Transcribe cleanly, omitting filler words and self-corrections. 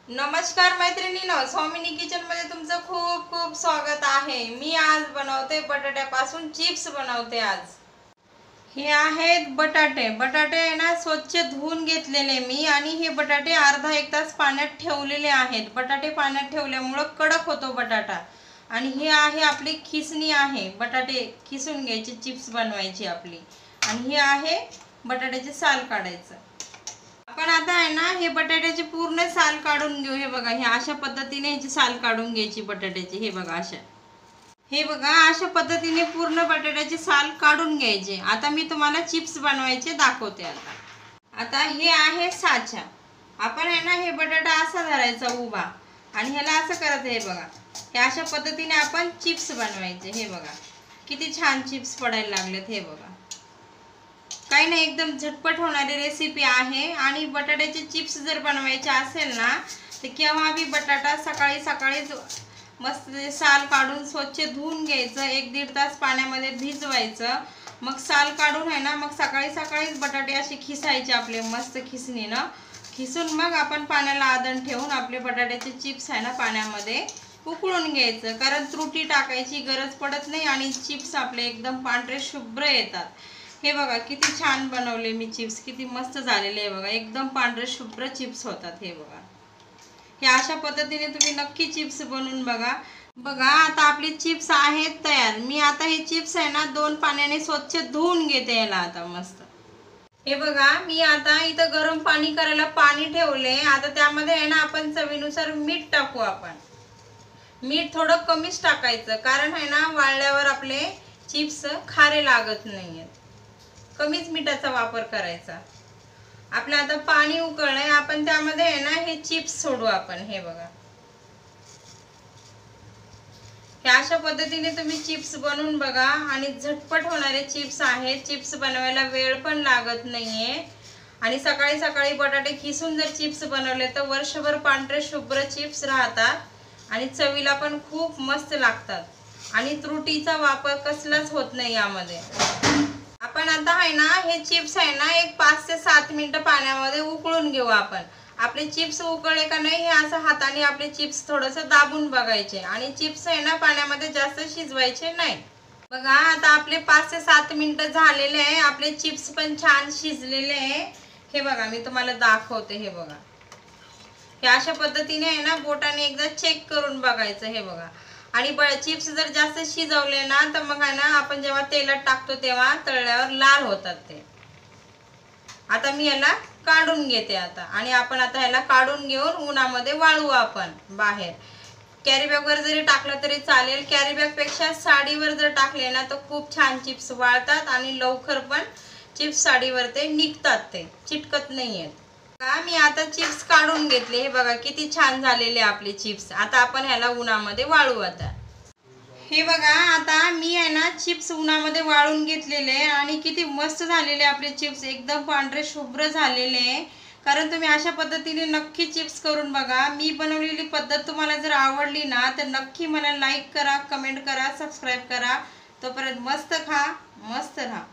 नमस्कार मैत्रिणींनो, स्वामिनी किचन मध्ये तुमचं खूप खूप स्वागत आहे। मी आज बनवते बटाट्यापासून चिप्स बनवते। आज हे आहेत बटाटे। बटाटे आहे ना स्वच्छ धुवून घेतलेले मी आणि हे बटाटे अर्धा एक तास पाण्यात ठेवलेले आहेत। बटाटे पाण्यात ठेवल्यामुळे कडक होतो बटाटा। आणि हे आहे आपली खिसणी आहे, बटाटे खिसून घ्यायची, चिप्स बनवायची आपली। आणि हे आहे बटाट्याचे साल काढायचं। आपण आता आहे ना हे बटाट्याची पूर्ण साल काढून घेऊ। हे बघा, हे अशा पद्धतीने ह्याची साल काढून घ्यायची बटाट्याची। हे बघा अशा पद्धतीने पूर्ण बटाट्याची साल काढून घ्यायची। आता मी तुम्हाला चिप्स बनवायचे दाखवते। आता हे आहे साचा। आपण आहे ना हे बटाटा असा धरायचा उभा आणि ह्याला असं करायचं। हे बघा, हे अशा पद्धतीने आपण चिप्स बनवायचे। हे बघा किती छान चिप्स पडायला लागलेत। हे बघा, काही नाही, एकदम झटपट होणारी रेसिपी आहे। आणि बटाट्याचे चिप्स जर बनवायचे असेल ना तर केव्हा बी बटाटा सकाळी सकाळीच मस्त साल काढून स्वच्छ धुवून घ्यायचं, 1-1.5 तास पाण्यामध्ये भिजवायचं। मग साल काढून आहे ना मग सकाळी सकाळीच बटाटे असे खिसायचे आपले मस्त खिसणीनं खिसून मग आपण पाण्याला आदण ठेवून आपले बटाट्याचे चिप्स आहे ना पाण्यामध्ये उकळून घ्यायचं। कारण त्रुटी टाकायची गरज पडत नाही आणि चिप्स आपले एकदम पांढरे शुभ्र येतात। हे बघा किती छान बनवले मी चिप्स, किती मस्त झालेले आहे बघा, एकदम पांढरे शुभ्र चिप्स होतात। हे बघा, हे अशा पद्धतीने तुम्ही नक्की चिप्स बनवून बघा। बघा आता आपले चिप्स आहेत तयार। मी आता हे चिप्स आहे ना 2 पाण्याने स्वच्छ धुवून घेते याला आता मस्त। हे बघा, मी आता इथं गरम पाणी करायला पाणी ठेवले। आता त्यामध्ये आहे ना आपण चवीनुसार मीठ टाकू। आपण मीठ थोडं कमीच टाकायचं, कारण आहे ना वाळल्यावर आपले चिप्स खारे लागत नाहीयेत। कमीच मिठाचा वापर करायचा। आपलं आता पाणी उकळलंय, आपण त्यामध्ये आहे ना हे चिप्स सोडू आपण। हे बघा, हे अशा पद्धतीने तुम्ही चिप्स बनवून बघा आणि झटपट होणारे चिप्स आहेत। चिप्स बनवायला वेळ पण लागत नाहीये आणि सकाळी सकाळी बटाटे खिसून जर चिप्स बनवले तर वर्षभर पांढरे शुभ्र चिप्स राहतात आणि चवीला पण खूप मस्त लागतात आणि त्रुटीचा वापर कसलाच होत नाही यामध्ये। आपण आता आहे ना हे चिप्स आहे ना एक 5 ते 7 मिनिटं पाण्यामध्ये उकळून घेऊ आपण। आपले चिप्स उकळले का नाही हे असं हाताने आपले चिप्स थोडंसं दाबून बघायचे आणि चिप्स आहे ना पाण्यामध्ये जास्त शिजवायचे नाही। बघा आता आपले 5 ते 7 मिनिटं झालेले आहे, आपले चिप्स पण छान शिजलेले आहे। हे बघा मी तुम्हाला दाखवते। हे बघा, हे अशा पद्धतीने आहे ना बोटाने एकदा चेक करून बघायचं। हे बघा, आणि चिप्स जर जास्त शिजवले ना तर मग आहे ना आपण जेव्हा तेलात टाकतो तेव्हा तळल्यावर लाल होतात ते। आता मी याला काढून घेते आता आणि आपण आता याला काढून घेऊन उन्हामध्ये वाळवू आपण बाहेर। कॅरी बॅग वर जरी टाकलं तरी चालेल, कॅरी बॅग पेक्षा साडीवर जर टाकले ना तर खूप छान चिप्स वाळतात आणि लवकर पण चिप्स साडीवर ते निघतात, ते चिटकत नाहीयेत। मी आता चिप्स काढून घेतले। हे बघा किती छान झालेले आपले चिप्स। आता आपण ह्याला उन्हामध्ये वाळवू आता। हे बघा आता मी आहे ना चिप्स उन्हामध्ये वाळून घेतलेले आणि किती मस्त झालेले आपले चिप्स, एकदम पांढरे शुभ्र झालेले। कारण तुम्ही अशा पद्धतीने नक्की चिप्स करून बघा। मी बनवलेली पद्धत तुम्हाला जर आवडली ना तर नक्की मला लाईक करा, कमेंट करा, सबस्क्राईब करा। तोपर्यंत मस्त खा, मस्त राहा।